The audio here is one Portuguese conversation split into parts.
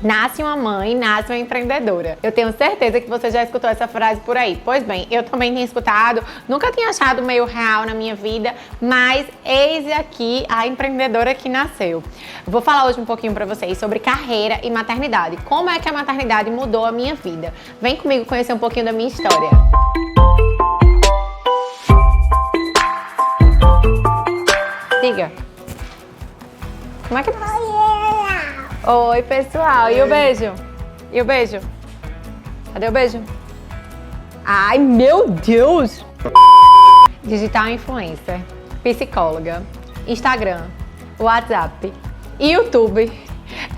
Nasce uma mãe, nasce uma empreendedora. Eu tenho certeza que você já escutou essa frase por aí. Pois bem, eu também tinha escutado, nunca tinha achado meio real na minha vida, mas eis aqui a empreendedora que nasceu. Vou falar hoje um pouquinho pra vocês sobre carreira e maternidade. Como é que a maternidade mudou a minha vida? Vem comigo conhecer um pouquinho da minha história. Diga. Como é que tá? Oi, pessoal. E o beijo? E o beijo? Cadê o beijo? Ai, meu Deus! Digital influencer, psicóloga, Instagram, WhatsApp, YouTube.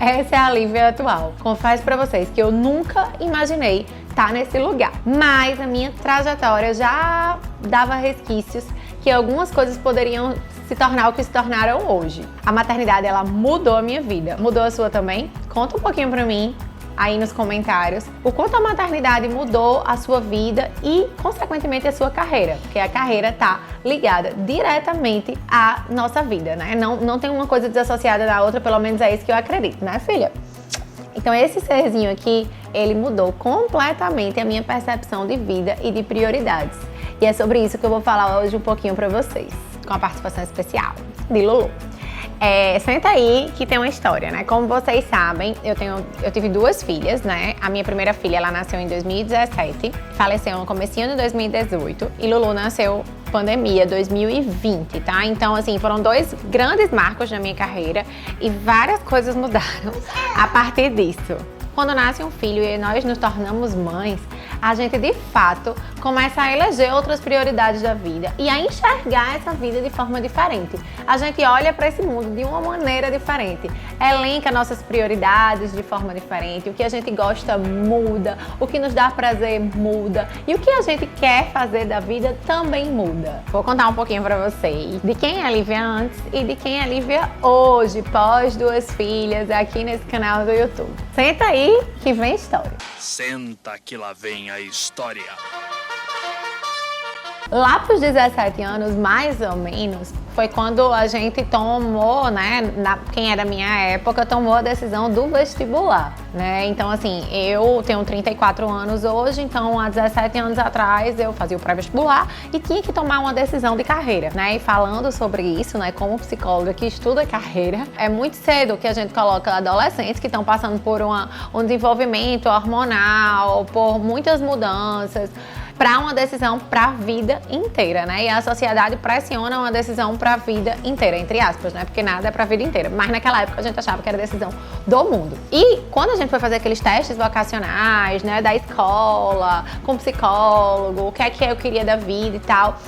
Essa é a Lívia atual. Confesso pra vocês que eu nunca imaginei estar nesse lugar. Mas a minha trajetória já dava resquícios que algumas coisas poderiam se tornar o que se tornaram hoje. A maternidade, ela mudou a minha vida. Mudou a sua também? Conta um pouquinho pra mim aí nos comentários o quanto a maternidade mudou a sua vida e, consequentemente, a sua carreira. Porque a carreira tá ligada diretamente à nossa vida, né? Não tem uma coisa desassociada da outra, pelo menos é isso que eu acredito, né, filha? Então esse serzinho aqui, ele mudou completamente a minha percepção de vida e de prioridades. E é sobre isso que eu vou falar hoje um pouquinho pra vocês, com a participação especial de Lulu. Senta aí que tem uma história, né? Como vocês sabem, eu tive duas filhas, né? A minha primeira filha, ela nasceu em 2017, faleceu no comecinho de 2018 e Lulu nasceu pandemia 2020, tá? Então, assim, foram dois grandes marcos na minha carreira e várias coisas mudaram a partir disso. Quando nasce um filho e nós nos tornamos mães, a gente de fato começa a eleger outras prioridades da vida e a enxergar essa vida de forma diferente. A gente olha para esse mundo de uma maneira diferente, elenca nossas prioridades de forma diferente, o que a gente gosta muda, o que nos dá prazer muda e o que a gente quer fazer da vida também muda. Vou contar um pouquinho para vocês de quem é a Lívia antes e de quem é a Lívia hoje, pós duas filhas, aqui nesse canal do YouTube. Senta aí que vem história. Senta que lá vem a história. Lá pros 17 anos, mais ou menos, foi quando a gente tomou, né, quem era minha época, tomou a decisão do vestibular, né? Então, assim, eu tenho 34 anos hoje, então há 17 anos atrás eu fazia o pré-vestibular e tinha que tomar uma decisão de carreira, né? E falando sobre isso, né, como psicóloga que estuda carreira, é muito cedo que a gente coloca adolescentes que estão passando por um desenvolvimento hormonal, por muitas mudanças, para uma decisão para a vida inteira, né? E a sociedade pressiona uma decisão para a vida inteira, entre aspas, né? Porque nada é para a vida inteira. Mas naquela época a gente achava que era decisão do mundo. E quando a gente foi fazer aqueles testes vocacionais, né, da escola, com psicólogo, o que é que eu queria da vida e tal,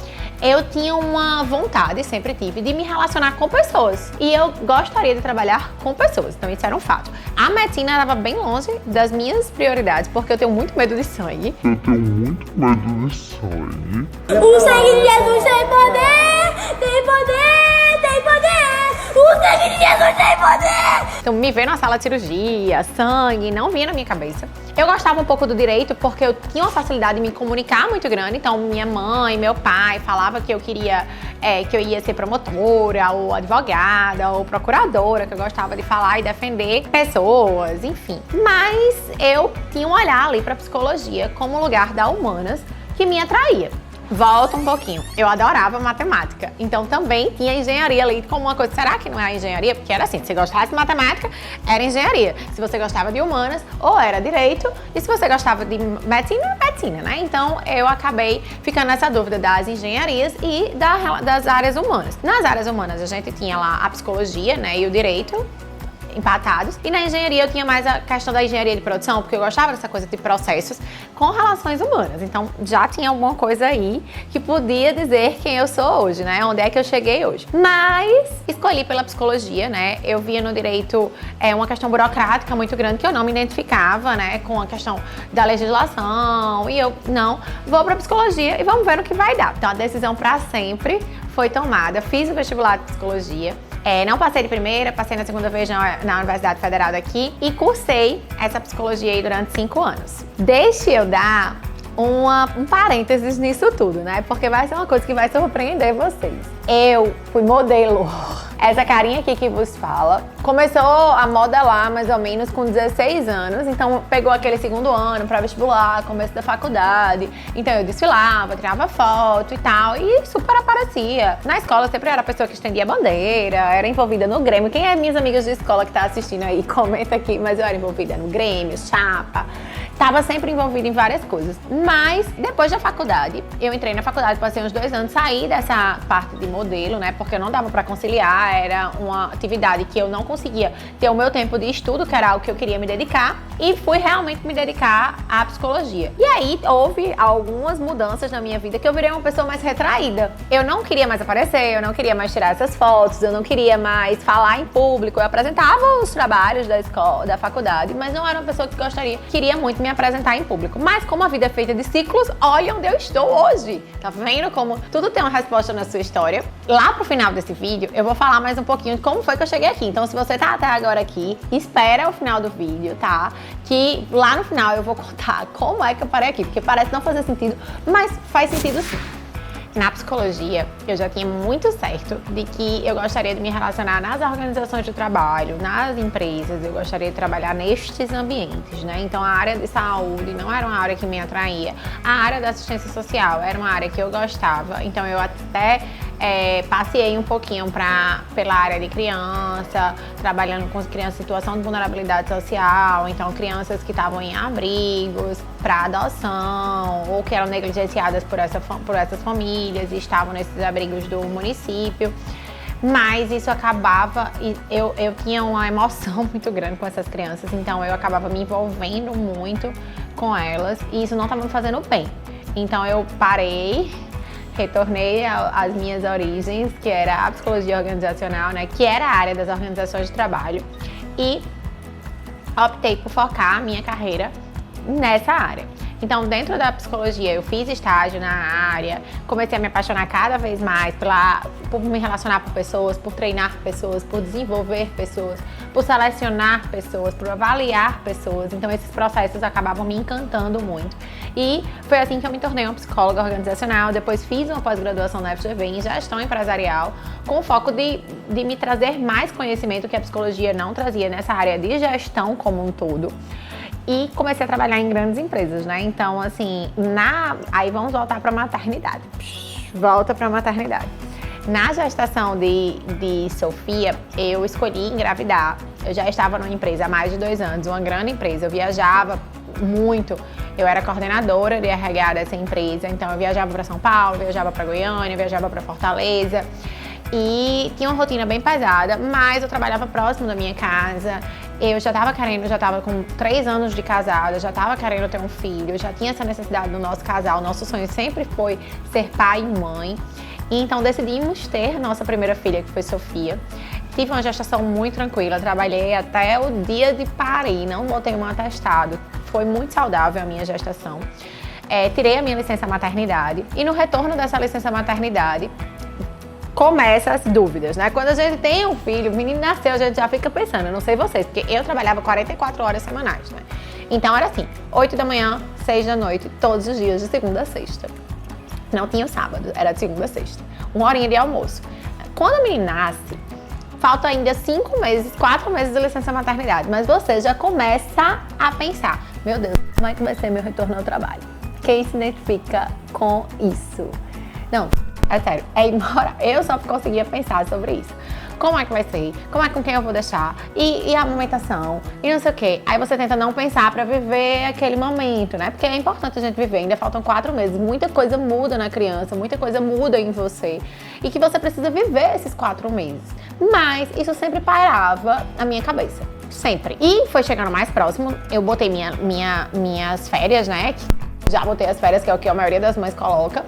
eu tinha uma vontade, sempre tive, de me relacionar com pessoas. E eu gostaria de trabalhar com pessoas, então isso era um fato. A medicina estava bem longe das minhas prioridades, porque eu tenho muito medo de sangue. Eu tenho muito medo de sangue. O sangue de Jesus tem poder! Tem poder! Tem poder! O sangue de Jesus tem poder! Então me ver na sala de cirurgia, sangue, não vinha na minha cabeça. Eu gostava um pouco do direito porque eu tinha uma facilidade de me comunicar muito grande, então minha mãe, meu pai falava que eu queria, que eu ia ser promotora, ou advogada, ou procuradora, que eu gostava de falar e defender pessoas, enfim. Mas eu tinha um olhar ali para psicologia como lugar da humanas que me atraía. Volta um pouquinho. Eu adorava matemática, então também tinha engenharia ali como uma coisa. Será que não é a engenharia? Porque era assim, se você gostasse de matemática, era engenharia. Se você gostava de humanas, ou era direito. E se você gostava de medicina, medicina, né? Então eu acabei ficando nessa dúvida das engenharias e das áreas humanas. Nas áreas humanas a gente tinha lá a psicologia, né, e o direito empatados. E na engenharia eu tinha mais a questão da engenharia de produção, porque eu gostava dessa coisa de processos com relações humanas. Então já tinha alguma coisa aí que podia dizer quem eu sou hoje, né? Onde é que eu cheguei hoje. Mas escolhi pela psicologia, né? Eu via no direito uma questão burocrática muito grande que eu não me identificava, né? Com a questão da legislação. E eu, não, vou pra psicologia e vamos ver no que vai dar. Então a decisão pra sempre foi tomada. Fiz o vestibular de psicologia. Não passei de primeira, passei na segunda vez na Universidade Federal daqui e cursei essa psicologia aí durante 5 anos. Deixe eu dar um parênteses nisso tudo, né? Porque vai ser uma coisa que vai surpreender vocês. Eu fui modelo Essa carinha aqui que vos fala começou a modelar mais ou menos com 16 anos, então pegou aquele segundo ano para vestibular, começo da faculdade, então eu desfilava, tirava foto e tal, e super aparecia. Na escola eu sempre era a pessoa que estendia a bandeira, era envolvida no Grêmio. Quem é minhas amigas de escola que tá assistindo aí, comenta aqui, mas eu era envolvida no Grêmio, chapa. Tava sempre envolvida em várias coisas. Mas, depois da faculdade, eu entrei na faculdade, passei uns 2 anos, saí dessa parte de modelo, né? Porque não dava pra conciliar, era uma atividade que eu não conseguia ter o meu tempo de estudo, que era algo que eu queria me dedicar, e fui realmente me dedicar à psicologia. E aí, houve algumas mudanças na minha vida que eu virei uma pessoa mais retraída. Eu não queria mais aparecer, eu não queria mais tirar essas fotos, eu não queria mais falar em público. Eu apresentava os trabalhos da escola, da faculdade, mas não era uma pessoa que queria muito me apresentar em público. Mas como a vida é feita de ciclos, olha onde eu estou hoje. Tá vendo como tudo tem uma resposta na sua história? Lá pro final desse vídeo, eu vou falar mais um pouquinho de como foi que eu cheguei aqui. Então, se você tá até agora aqui, espera o final do vídeo, tá? Que lá no final eu vou contar como é que eu parei aqui, porque parece não fazer sentido, mas faz sentido sim. Na psicologia, eu já tinha muito certo de que eu gostaria de me relacionar nas organizações de trabalho, nas empresas, eu gostaria de trabalhar nestes ambientes, né? Então, a área de saúde não era uma área que me atraía. A área da assistência social era uma área que eu gostava, então eu até passei um pouquinho pela área de criança, trabalhando com crianças em situação de vulnerabilidade social, então crianças que estavam em abrigos para adoção ou que eram negligenciadas por essas famílias e estavam nesses abrigos do município. Mas isso acabava, eu tinha uma emoção muito grande com essas crianças, então eu acabava me envolvendo muito com elas e isso não estava me fazendo bem. Então eu parei, retornei às minhas origens, que era a psicologia organizacional, né, que era a área das organizações de trabalho, e optei por focar a minha carreira nessa área. Então, dentro da psicologia, eu fiz estágio na área, comecei a me apaixonar cada vez mais por me relacionar com pessoas, por treinar pessoas, por desenvolver pessoas, por selecionar pessoas, por avaliar pessoas. Então, esses processos acabavam me encantando muito. E foi assim que eu me tornei uma psicóloga organizacional. Depois fiz uma pós-graduação na FGV em gestão empresarial, com o foco de me trazer mais conhecimento que a psicologia não trazia nessa área de gestão como um todo. E comecei a trabalhar em grandes empresas, né? Então, assim, aí vamos voltar para a maternidade. Volta para a maternidade. Na gestação de Sofia, eu escolhi engravidar. Eu já estava numa empresa há mais de 2 anos, uma grande empresa. Eu viajava muito. Eu era coordenadora de RH dessa empresa. Então, eu viajava para São Paulo, viajava para Goiânia, viajava para Fortaleza. E tinha uma rotina bem pesada, mas eu trabalhava próximo da minha casa. Eu já estava com 3 anos de casada, já estava querendo ter um filho, já tinha essa necessidade no nosso casal. Nosso sonho sempre foi ser pai e mãe. E então decidimos ter nossa primeira filha, que foi Sofia. Tive uma gestação muito tranquila, trabalhei até o dia de parir, não botei um atestado. Foi muito saudável a minha gestação. Tirei a minha licença maternidade e no retorno dessa licença maternidade, começa as dúvidas, né? Quando a gente tem um filho, o menino nasceu, a gente já fica pensando, eu não sei vocês, porque eu trabalhava 44 horas semanais, né? Então era assim, 8 da manhã, 6 da noite, todos os dias, de segunda a sexta. Não tinha o sábado, era de segunda a sexta. 1 horinha de almoço. Quando o menino nasce, falta ainda 5 meses, 4 meses de licença maternidade, mas você já começa a pensar, meu Deus, como é que vai ser meu retorno ao trabalho? Quem se identifica com isso? Não, é sério, é imoral. Eu só conseguia pensar sobre isso. Como é que vai ser? Com quem eu vou deixar? E a amamentação? E não sei o quê. Aí você tenta não pensar pra viver aquele momento, né? Porque é importante a gente viver. Ainda faltam 4 meses. Muita coisa muda na criança, muita coisa muda em você. E que você precisa viver esses 4 meses. Mas isso sempre pairava na minha cabeça. Sempre. E foi chegando mais próximo. Eu botei minhas férias, né? Já botei as férias, que é o que a maioria das mães coloca.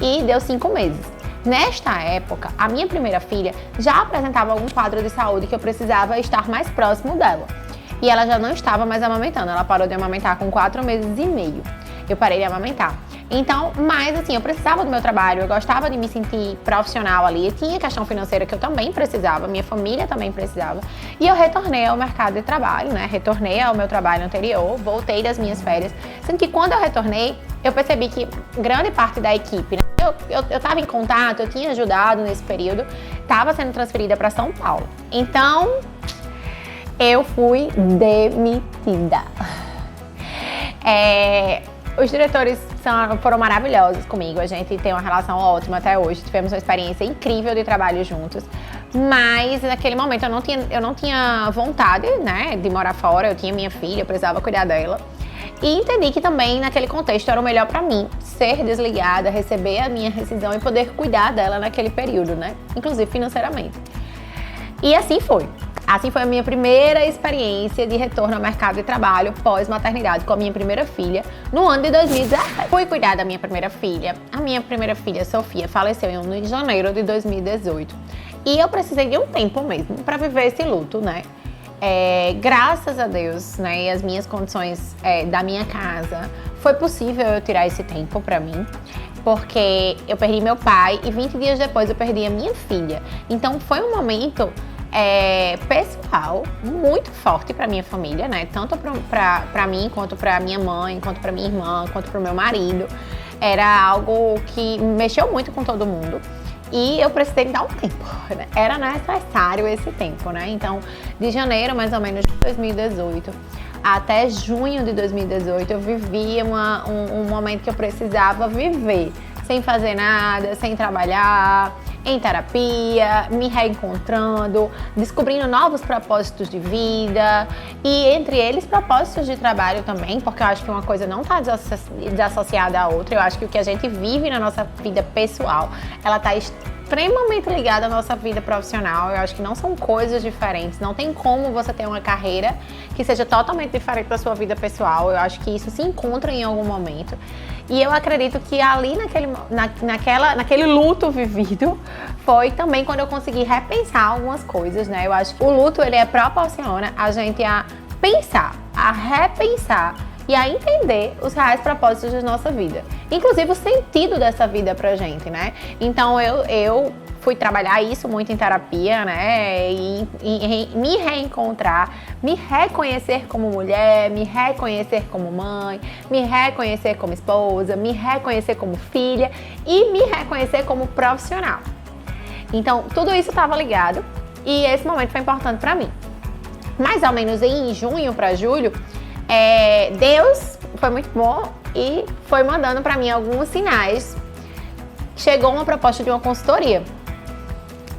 E deu 5 meses. Nesta época, a minha primeira filha já apresentava algum quadro de saúde que eu precisava estar mais próximo dela. E ela já não estava mais amamentando, ela parou de amamentar com 4 meses e meio. Eu parei de amamentar. Então, mas assim, eu precisava do meu trabalho, eu gostava de me sentir profissional ali. Tinha questão financeira que eu também precisava, minha família também precisava. E eu retornei ao mercado de trabalho, né? Retornei ao meu trabalho anterior, voltei das minhas férias. Sendo que quando eu retornei, eu percebi que grande parte da equipe, né? Eu tava em contato, eu tinha ajudado nesse período, estava sendo transferida para São Paulo. Então, eu fui demitida. Os diretores foram maravilhosos comigo, a gente tem uma relação ótima até hoje, tivemos uma experiência incrível de trabalho juntos, mas naquele momento eu não tinha vontade, né, de morar fora, eu tinha minha filha, eu precisava cuidar dela. E entendi que também naquele contexto era o melhor pra mim, ser desligada, receber a minha rescisão e poder cuidar dela naquele período, né, inclusive financeiramente. E assim foi. Assim foi a minha primeira experiência de retorno ao mercado de trabalho pós-maternidade com a minha primeira filha, no ano de 2017. Fui cuidar da minha primeira filha. A minha primeira filha, Sofia, faleceu em janeiro de 2018. E eu precisei de um tempo mesmo para viver esse luto, né? Graças a Deus, né, e as minhas condições da minha casa, foi possível eu tirar esse tempo para mim. Porque eu perdi meu pai e 20 dias depois eu perdi a minha filha. Então foi um momento pessoal muito forte para minha família, né? Tanto para mim, quanto para minha mãe, quanto para minha irmã, quanto para o meu marido. Era algo que mexeu muito com todo mundo. E eu precisei me dar um tempo, né? Era necessário esse tempo, né? Então, de janeiro, mais ou menos, de 2018, até junho de 2018, eu vivia um momento que eu precisava viver, sem fazer nada, sem trabalhar, em terapia, me reencontrando, descobrindo novos propósitos de vida e entre eles propósitos de trabalho também, porque eu acho que uma coisa não está desassociada à outra. Eu acho que o que a gente vive na nossa vida pessoal, ela está extremamente ligada à nossa vida profissional. Eu acho que não são coisas diferentes, não tem como você ter uma carreira que seja totalmente diferente da sua vida pessoal. Eu acho que isso se encontra em algum momento. E eu acredito que ali naquele luto vivido foi também quando eu consegui repensar algumas coisas, né? Eu acho que o luto, ele proporciona a gente a pensar, a repensar e a entender os reais propósitos da nossa vida. Inclusive o sentido dessa vida pra gente, né? Então eu fui trabalhar isso muito em terapia, né? E me reencontrar, me reconhecer como mulher, me reconhecer como mãe, me reconhecer como esposa, me reconhecer como filha e me reconhecer como profissional. Então, tudo isso estava ligado e esse momento foi importante para mim. Mais ou menos em junho para julho, Deus foi muito bom e foi mandando para mim alguns sinais. Chegou uma proposta de uma consultoria.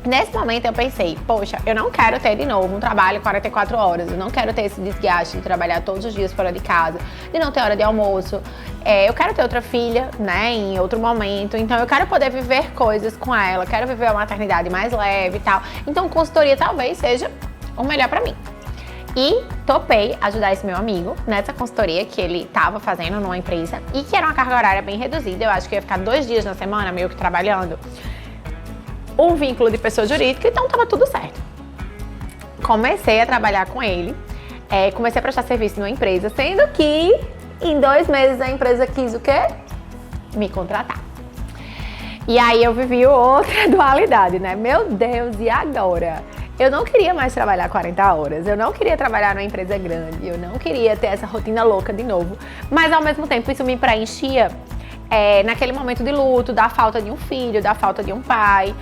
Nesse momento eu pensei, poxa, eu não quero ter de novo um trabalho 44 horas, eu não quero ter esse desgaste de trabalhar todos os dias fora de casa, de não ter hora de almoço. Eu quero ter outra filha, né, em outro momento, então eu quero poder viver coisas com ela, quero viver uma maternidade mais leve e tal. Então consultoria talvez seja o melhor pra mim. E topei ajudar esse meu amigo nessa consultoria que ele estava fazendo numa empresa e que era uma carga horária bem reduzida. Eu acho que eu ia ficar 2 dias na semana meio que trabalhando. Um vínculo de pessoa jurídica, então tava tudo certo. Comecei a trabalhar com ele, comecei a prestar serviço numa empresa, sendo que em 2 meses a empresa quis o quê? Me contratar. E aí eu vivi outra dualidade, né? Meu Deus, e agora? Eu não queria mais trabalhar 40 horas, eu não queria trabalhar numa empresa grande, eu não queria ter essa rotina louca de novo, mas ao mesmo tempo isso me preenchia naquele momento de luto, da falta de um filho, da falta de um pai.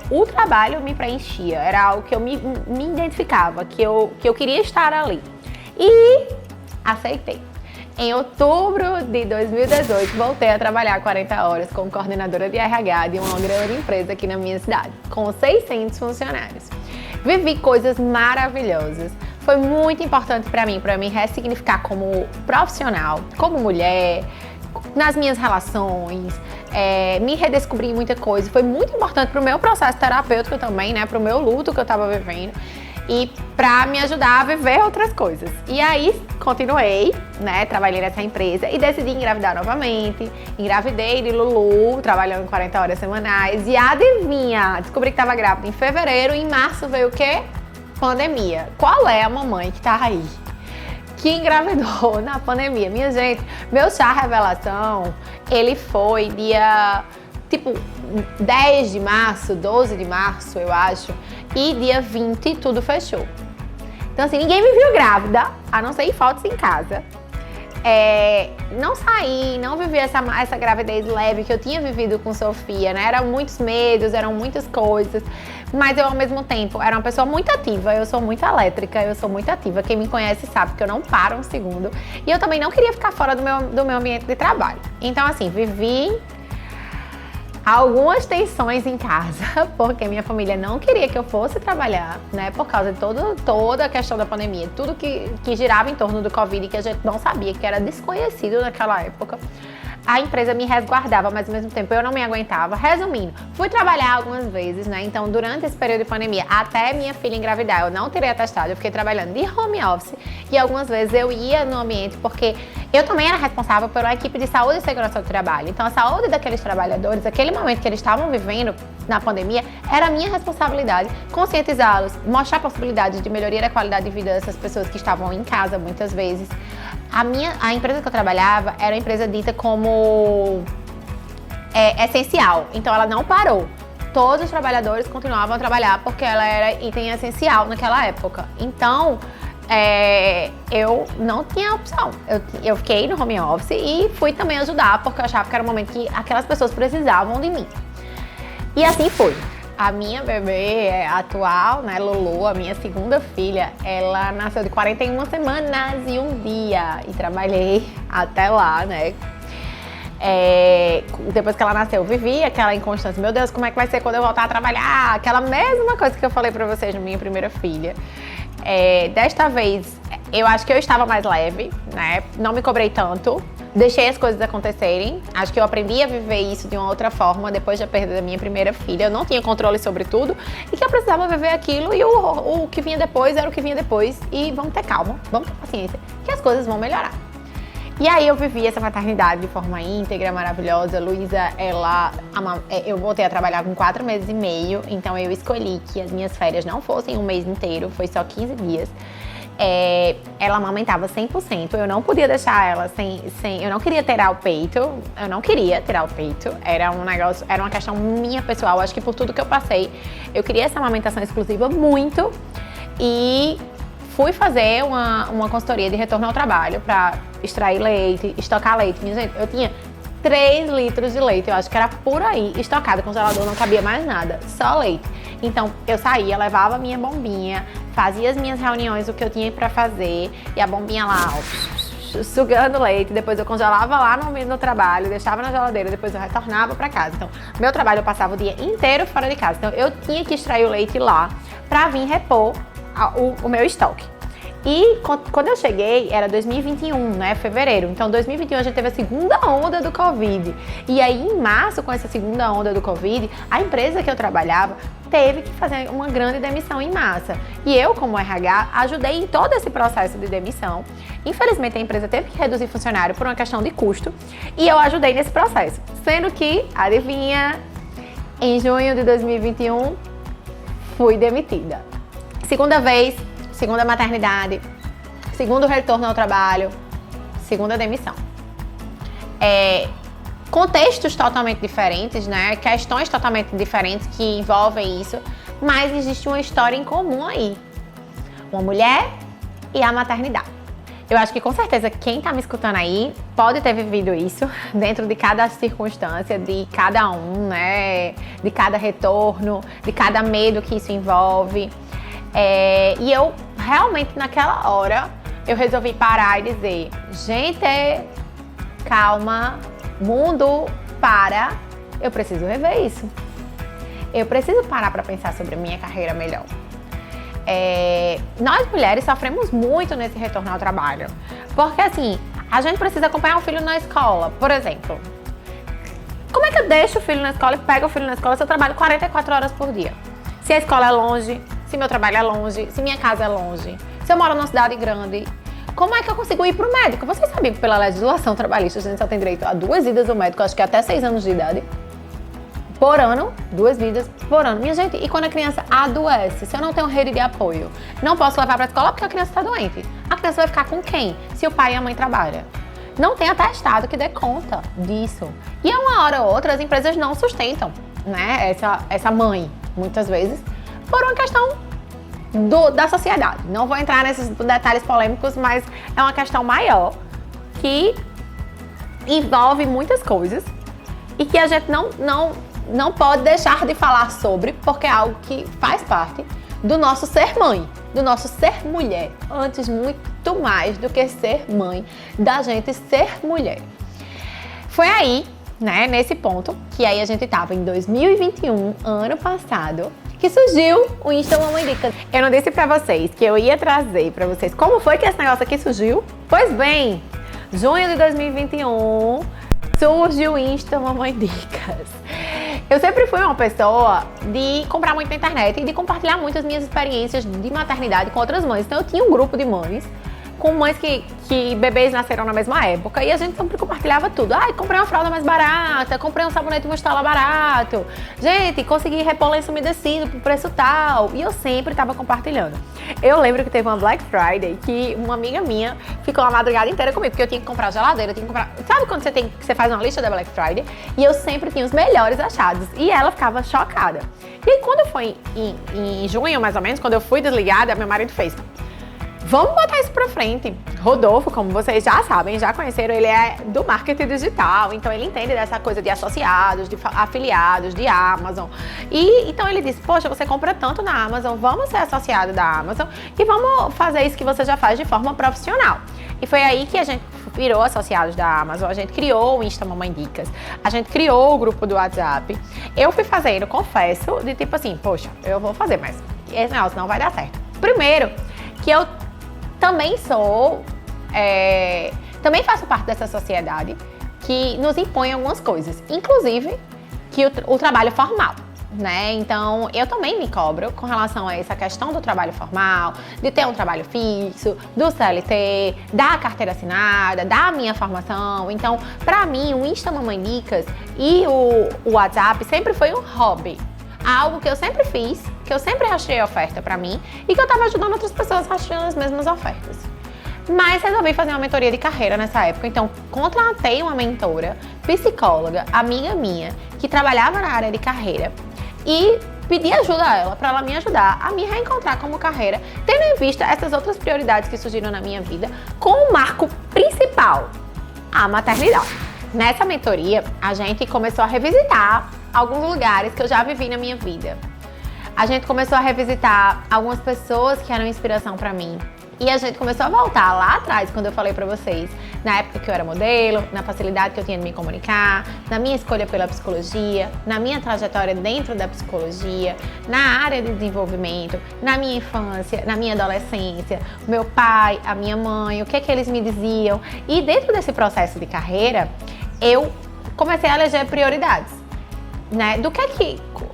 O trabalho me preenchia, era algo que eu me identificava, que eu queria estar ali. E aceitei. Em outubro de 2018, voltei a trabalhar 40 horas como coordenadora de RH de uma grande empresa aqui na minha cidade, com 600 funcionários. Vivi coisas maravilhosas. Foi muito importante para mim ressignificar como profissional, como mulher, nas minhas relações, me redescobrir muita coisa. Foi muito importante para o meu processo terapêutico também, né, para o meu luto que eu estava vivendo e para me ajudar a viver outras coisas. E aí, continuei, né, trabalhei nessa empresa e decidi engravidar novamente. Engravidei de Lulu, trabalhando 40 horas semanais. E adivinha, descobri que estava grávida em fevereiro e em março veio o quê? Pandemia. Qual é a mamãe que tá aí? Que engravidou na pandemia. Minha gente, meu chá revelação, ele foi dia, tipo, 10 de março, 12 de março, eu acho, e dia 20 tudo fechou. Então, assim, ninguém me viu grávida, a não ser em fotos em casa. Não saí, não vivi essa gravidez leve que eu tinha vivido com Sofia, né? Eram muitos medos, eram muitas coisas, mas eu, ao mesmo tempo, era uma pessoa muito ativa. Eu sou muito elétrica, eu sou muito ativa. Quem me conhece sabe que eu não paro um segundo. E eu também não queria ficar fora do meu ambiente de trabalho. Então, assim, vivi algumas tensões em casa, porque minha família não queria que eu fosse trabalhar, né? Por causa de toda a questão da pandemia, tudo que girava em torno do Covid, que a gente não sabia, que era desconhecido naquela época. A empresa me resguardava, mas ao mesmo tempo eu não me aguentava. Resumindo, fui trabalhar algumas vezes, né? Então, durante esse período de pandemia, até minha filha engravidar, eu não terei atestado, eu fiquei trabalhando de home office e algumas vezes eu ia no ambiente, porque eu também era responsável pela equipe de saúde e segurança do trabalho. Então, a saúde daqueles trabalhadores, aquele momento que eles estavam vivendo na pandemia, era minha responsabilidade conscientizá-los, mostrar possibilidades de melhoria da qualidade de vida dessas pessoas que estavam em casa muitas vezes. A empresa que eu trabalhava era uma empresa dita como essencial, então ela não parou. Todos os trabalhadores continuavam a trabalhar porque ela era item essencial naquela época. Então, eu não tinha opção. Eu fiquei no home office e fui também ajudar porque eu achava que era o momento que aquelas pessoas precisavam de mim. E assim foi. A minha bebê atual, né, Lulu, a minha segunda filha, ela nasceu de 41 semanas e um dia. E trabalhei até lá, né? Depois que ela nasceu, eu vivi aquela inconstância. Meu Deus, como é que vai ser quando eu voltar a trabalhar? Aquela mesma coisa que eu falei pra vocês na minha primeira filha. Desta vez, eu acho que eu estava mais leve, né? Não me cobrei tanto. Deixei as coisas acontecerem. Acho que eu aprendi a viver isso de uma outra forma depois da perda da minha primeira filha. Eu não tinha controle sobre tudo e que eu precisava viver aquilo e o que vinha depois era o que vinha depois. E vamos ter calma, vamos ter paciência, que as coisas vão melhorar. E aí eu vivi essa maternidade de forma íntegra, maravilhosa. Luísa, eu voltei a trabalhar com 4 meses e meio, então eu escolhi que as minhas férias não fossem um mês inteiro, foi só 15 dias. Ela amamentava 100%, eu não podia deixar ela eu não queria tirar o peito, era um negócio, era uma questão minha pessoal, acho que por tudo que eu passei, eu queria essa amamentação exclusiva muito e fui fazer uma consultoria de retorno ao trabalho para extrair leite, estocar leite. Minha gente, eu tinha 3 litros de leite, eu acho que era por aí, estocado, congelador, não cabia mais nada, só leite. Então, eu saía, levava a minha bombinha, fazia as minhas reuniões, o que eu tinha pra fazer, e a bombinha lá, ó, sugando leite, depois eu congelava lá no trabalho, deixava na geladeira, depois eu retornava pra casa. Então, meu trabalho eu passava o dia inteiro fora de casa, então eu tinha que extrair o leite lá pra vir repor o meu estoque. E quando eu cheguei, era 2021, né, fevereiro. Então, 2021 a gente teve a segunda onda do Covid. E aí, em março, com essa segunda onda do Covid, a empresa que eu trabalhava teve que fazer uma grande demissão em massa. E eu, como RH, ajudei em todo esse processo de demissão. Infelizmente, a empresa teve que reduzir funcionário por uma questão de custo. E eu ajudei nesse processo. Sendo que, adivinha, em junho de 2021, fui demitida. Segunda vez, segunda maternidade, segundo retorno ao trabalho, segunda demissão. Contextos totalmente diferentes, né? Questões totalmente diferentes que envolvem isso, mas existe uma história em comum aí. Uma mulher e a maternidade. Eu acho que com certeza quem tá me escutando aí pode ter vivido isso dentro de cada circunstância, de cada um, né? De cada retorno, de cada medo que isso envolve. E eu realmente naquela hora eu resolvi parar e dizer, gente, calma, mundo, para, eu preciso rever isso. Eu preciso parar para pensar sobre a minha carreira melhor. Nós mulheres sofremos muito nesse retorno ao trabalho, porque assim, a gente precisa acompanhar o filho na escola, por exemplo. Como é que eu deixo o filho na escola e pego o filho na escola se eu trabalho 44 horas por dia? Se a escola é longe, se meu trabalho é longe, se minha casa é longe, se eu moro numa cidade grande, como é que eu consigo ir pro médico? Vocês sabem que pela legislação trabalhista a gente só tem direito a 2 idas ao médico, acho que até 6 anos de idade, por ano, 2 idas por ano. Minha gente, e quando a criança adoece, se eu não tenho rede de apoio, não posso levar pra escola porque a criança tá doente. A criança vai ficar com quem? Se o pai e a mãe trabalham. não tem atestado que dê conta disso. E uma hora ou outra as empresas não sustentam, né, essa mãe, muitas vezes, por uma questão da sociedade. Não vou entrar nesses detalhes polêmicos, mas é uma questão maior que envolve muitas coisas e que a gente não pode deixar de falar sobre, porque é algo que faz parte do nosso ser mãe, do nosso ser mulher, antes muito mais do que ser mãe, da gente ser mulher. Foi aí, né, nesse ponto, que aí a gente tava em 2021, ano passado, que surgiu o Insta Mamãe Dicas. Eu não disse pra vocês que eu ia trazer pra vocês como foi que esse negócio aqui surgiu? Pois bem, junho de 2021, surge o Insta Mamãe Dicas. Eu sempre fui uma pessoa de comprar muito na internet e de compartilhar muito as minhas experiências de maternidade com outras mães. Então eu tinha um grupo de mães, com mães que bebês nasceram na mesma época, e a gente sempre compartilhava tudo. Ai, comprei uma fralda mais barata, comprei um sabonete Mustela barato. Gente, consegui repor lenço umedecido por preço tal. E eu sempre estava compartilhando. Eu lembro que teve uma Black Friday que uma amiga minha ficou a madrugada inteira comigo, porque eu tinha que comprar geladeira, eu tinha que comprar... Sabe quando você faz uma lista da Black Friday? E eu sempre tinha os melhores achados. E ela ficava chocada. E aí, quando foi em junho, mais ou menos, quando eu fui desligada, meu marido fez: vamos botar isso pra frente. Rodolfo, como vocês já sabem, já conheceram, ele é do marketing digital, então ele entende dessa coisa de associados, de afiliados, de Amazon. E então ele disse: poxa, você compra tanto na Amazon, vamos ser associado da Amazon e vamos fazer isso que você já faz de forma profissional. E foi aí que a gente virou associados da Amazon, a gente criou o Insta Mamãe Dicas, a gente criou o grupo do WhatsApp. Eu fui fazendo, confesso, de tipo assim, poxa, eu vou fazer, mas esse negócio não vai dar certo. Primeiro, que eu também também faço parte dessa sociedade que nos impõe algumas coisas, inclusive que o trabalho formal, né? Então, eu também me cobro com relação a essa questão do trabalho formal, de ter um trabalho fixo, do CLT, da carteira assinada, da minha formação. Então, pra mim, o Insta Mamãe Dicas e o WhatsApp sempre foi um hobby. Algo que eu sempre fiz, que eu sempre achei oferta pra mim e que eu tava ajudando outras pessoas achando as mesmas ofertas. Mas resolvi fazer uma mentoria de carreira nessa época, então contratei uma mentora, psicóloga, amiga minha, que trabalhava na área de carreira e pedi ajuda a ela pra ela me ajudar a me reencontrar como carreira, tendo em vista essas outras prioridades que surgiram na minha vida, com o marco principal, a maternidade. Nessa mentoria, a gente começou a revisitar alguns lugares que eu já vivi na minha vida. A gente começou a revisitar algumas pessoas que eram inspiração pra mim. E a gente começou a voltar lá atrás, quando eu falei pra vocês, na época que eu era modelo, na facilidade que eu tinha de me comunicar, na minha escolha pela psicologia, na minha trajetória dentro da psicologia, na área de desenvolvimento, na minha infância, na minha adolescência, o meu pai, a minha mãe, o que é que eles me diziam. E dentro desse processo de carreira, eu comecei a eleger prioridades, né?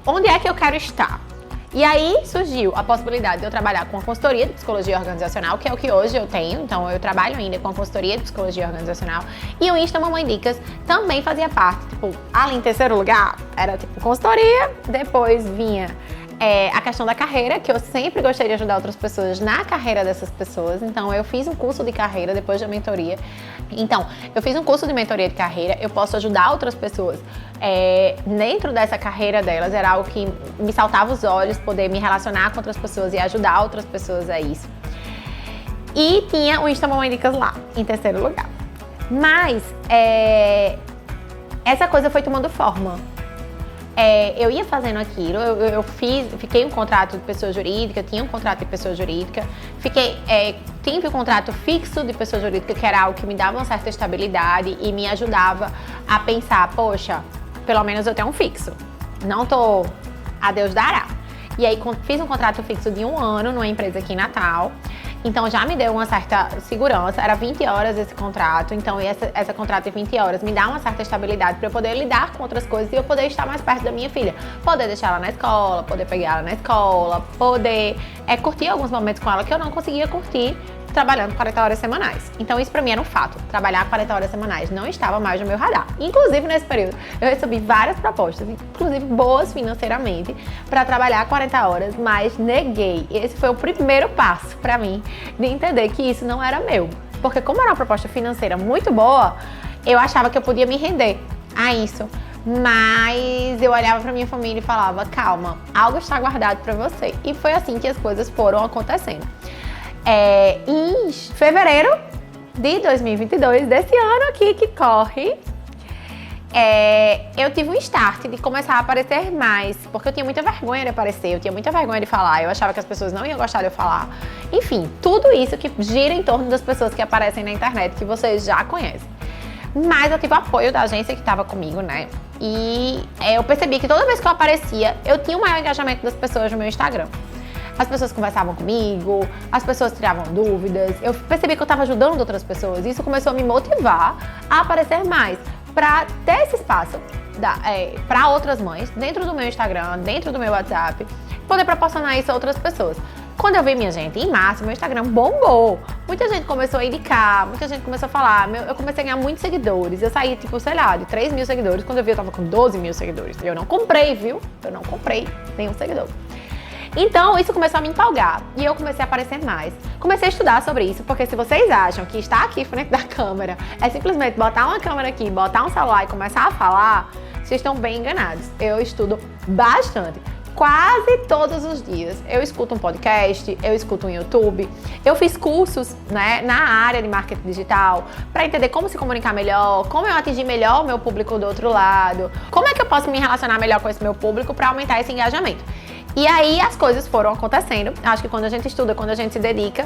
Onde é que eu quero estar? E aí surgiu a possibilidade de eu trabalhar com a consultoria de psicologia organizacional, que é o que hoje eu tenho, então eu trabalho ainda com a consultoria de psicologia organizacional. E o Insta Mamãe Dicas também fazia parte, tipo, ali em terceiro lugar, era tipo consultoria, depois vinha a questão da carreira, que eu sempre gostei de ajudar outras pessoas na carreira dessas pessoas, então eu fiz um curso de carreira depois da mentoria. Então, eu fiz um curso de mentoria de carreira, eu posso ajudar outras pessoas dentro dessa carreira delas, era algo que me saltava os olhos, poder me relacionar com outras pessoas e ajudar outras pessoas a isso. E tinha o Insta Mamãe Dicas lá, em terceiro lugar. Mas, essa coisa foi tomando forma. Eu ia fazendo aquilo, fiquei um contrato de pessoa jurídica, tinha um contrato de pessoa jurídica, tive um contrato fixo de pessoa jurídica, que era algo que me dava uma certa estabilidade e me ajudava a pensar, poxa, pelo menos eu tenho um fixo, não tô a Deus dará. E aí fiz um contrato fixo de 1 ano numa empresa aqui em Natal. Então já me deu uma certa segurança, era 20 horas esse contrato, então essa contrato de 20 horas me dá uma certa estabilidade para eu poder lidar com outras coisas e eu poder estar mais perto da minha filha. Poder deixar ela na escola, poder pegar ela na escola, poder curtir alguns momentos com ela que eu não conseguia curtir trabalhando 40 horas semanais. Então isso pra mim era um fato, trabalhar 40 horas semanais não estava mais no meu radar. Inclusive nesse período eu recebi várias propostas, inclusive boas financeiramente, para trabalhar 40 horas, mas neguei. Esse foi o primeiro passo pra mim de entender que isso não era meu. porque como era uma proposta financeira muito boa, eu achava que eu podia me render a isso. Mas eu olhava pra minha família e falava, calma, algo está guardado pra você. E foi assim que as coisas foram acontecendo. Em fevereiro de 2022, desse ano aqui que corre, eu tive um start de começar a aparecer mais, porque eu tinha muita vergonha de aparecer, eu tinha muita vergonha de falar, eu achava que as pessoas não iam gostar de eu falar. Enfim, tudo isso que gira em torno das pessoas que aparecem na internet, que vocês já conhecem. Mas eu tive o apoio da agência que estava comigo, né? E eu percebi que toda vez que eu aparecia, eu tinha um maior engajamento das pessoas no meu Instagram. As pessoas conversavam comigo, as pessoas tiravam dúvidas, eu percebi que eu estava ajudando outras pessoas. E isso começou a me motivar a aparecer mais, para ter esse espaço para outras mães, dentro do meu Instagram, dentro do meu WhatsApp, poder proporcionar isso a outras pessoas. Quando eu vi, minha gente, em março, meu Instagram bombou. Muita gente começou a indicar, muita gente começou a falar. Eu comecei a ganhar muitos seguidores. Eu saí, tipo, sei lá, de 3 mil seguidores. Quando eu vi, eu tava com 12 mil seguidores. Eu não comprei, viu? Eu não comprei nenhum seguidor. Então, isso começou a me empolgar. E eu comecei a aparecer mais. Comecei a estudar sobre isso, porque se vocês acham que estar aqui frente da câmera é simplesmente botar uma câmera aqui, botar um celular e começar a falar, vocês estão bem enganados. Eu estudo bastante. Quase todos os dias. Eu escuto um podcast, eu escuto um YouTube, eu fiz cursos, né, na área de marketing digital para entender como se comunicar melhor, como eu atingir melhor o meu público do outro lado, como é que eu posso me relacionar melhor com esse meu público para aumentar esse engajamento. E aí as coisas foram acontecendo. Acho que quando a gente estuda, quando a gente se dedica,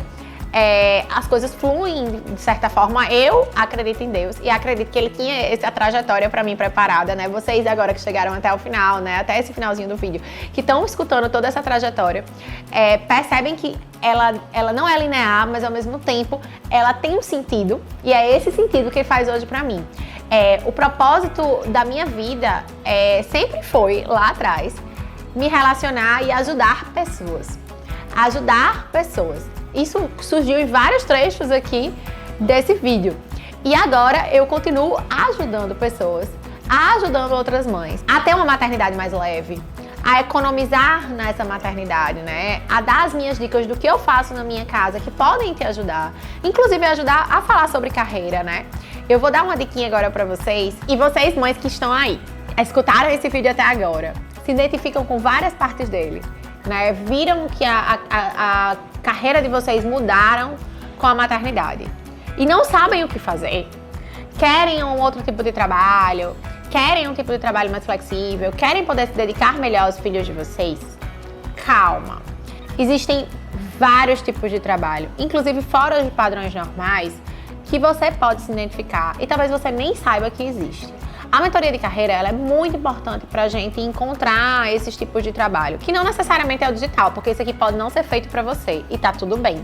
as coisas fluem de certa forma. Eu acredito em Deus e acredito que Ele tinha essa trajetória pra mim preparada, né? Vocês agora que chegaram até o final, né? Até esse finalzinho do vídeo, que estão escutando toda essa trajetória, percebem que ela não é linear, mas ao mesmo tempo ela tem um sentido, e é esse sentido que Ele faz hoje pra mim. O propósito da minha vida sempre foi, lá atrás, me relacionar e ajudar pessoas. Ajudar pessoas. Isso surgiu em vários trechos aqui desse vídeo. E agora eu continuo ajudando pessoas, ajudando outras mães a ter uma maternidade mais leve, a economizar nessa maternidade, né? A dar as minhas dicas do que eu faço na minha casa que podem te ajudar, inclusive ajudar a falar sobre carreira, né? Eu vou dar uma diquinha agora pra vocês, e vocês mães que estão aí, escutaram esse vídeo até agora, se identificam com várias partes dele, né? Viram que a carreira de vocês mudaram com a maternidade e não sabem o que fazer, querem um outro tipo de trabalho, querem um tipo de trabalho mais flexível, querem poder se dedicar melhor aos filhos de vocês. Calma, existem vários tipos de trabalho, inclusive fora de padrões normais, que você pode se identificar e talvez você nem saiba que existe. A mentoria de carreira ela é muito importante para a gente encontrar esses tipos de trabalho, que não necessariamente é o digital, porque isso aqui pode não ser feito para você e tá tudo bem.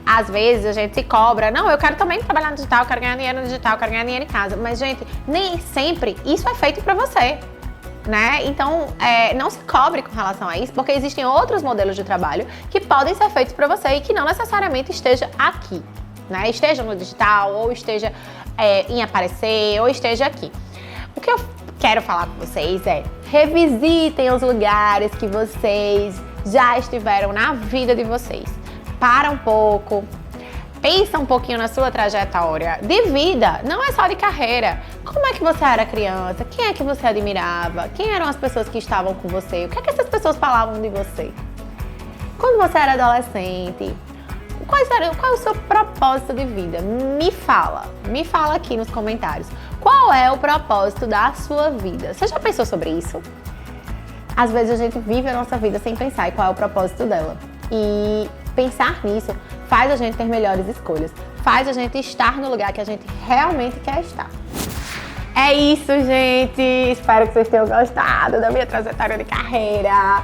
Às vezes a gente se cobra, não, eu quero também trabalhar no digital, eu quero ganhar dinheiro no digital, eu quero ganhar dinheiro em casa, mas gente, nem sempre isso é feito para você, né? Então não se cobre com relação a isso, porque existem outros modelos de trabalho que podem ser feitos para você e que não necessariamente esteja aqui, né? Esteja no digital, ou esteja em aparecer, ou esteja aqui. O que eu quero falar com vocês é: revisitem os lugares que vocês já estiveram na vida de vocês. Para um pouco, pensa um pouquinho na sua trajetória de vida, não é só de carreira. Como é que você era criança? Quem é que você admirava? Quem eram as pessoas que estavam com você? O que é que essas pessoas falavam de você? Quando você era adolescente, qual é o seu propósito de vida? Me fala aqui nos comentários. Qual é o propósito da sua vida? Você já pensou sobre isso? Às vezes a gente vive a nossa vida sem pensar em qual é o propósito dela. E pensar nisso faz a gente ter melhores escolhas, faz a gente estar no lugar que a gente realmente quer estar. É isso, gente! Espero que vocês tenham gostado da minha trajetória de carreira.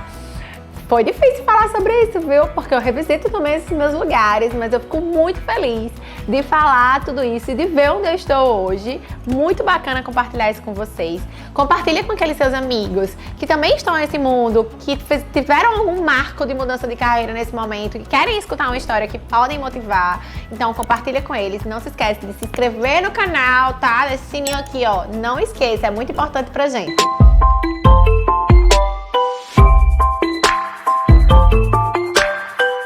Foi difícil falar sobre isso, viu? Porque eu revisito também esses meus lugares, mas eu fico muito feliz de falar tudo isso e de ver onde eu estou hoje. Muito bacana compartilhar isso com vocês. Compartilha com aqueles seus amigos que também estão nesse mundo, que tiveram algum marco de mudança de carreira nesse momento, que querem escutar uma história que podem motivar. Então compartilha com eles. Não se esquece de se inscrever no canal, tá? Esse sininho aqui, ó. Não esqueça, é muito importante pra gente.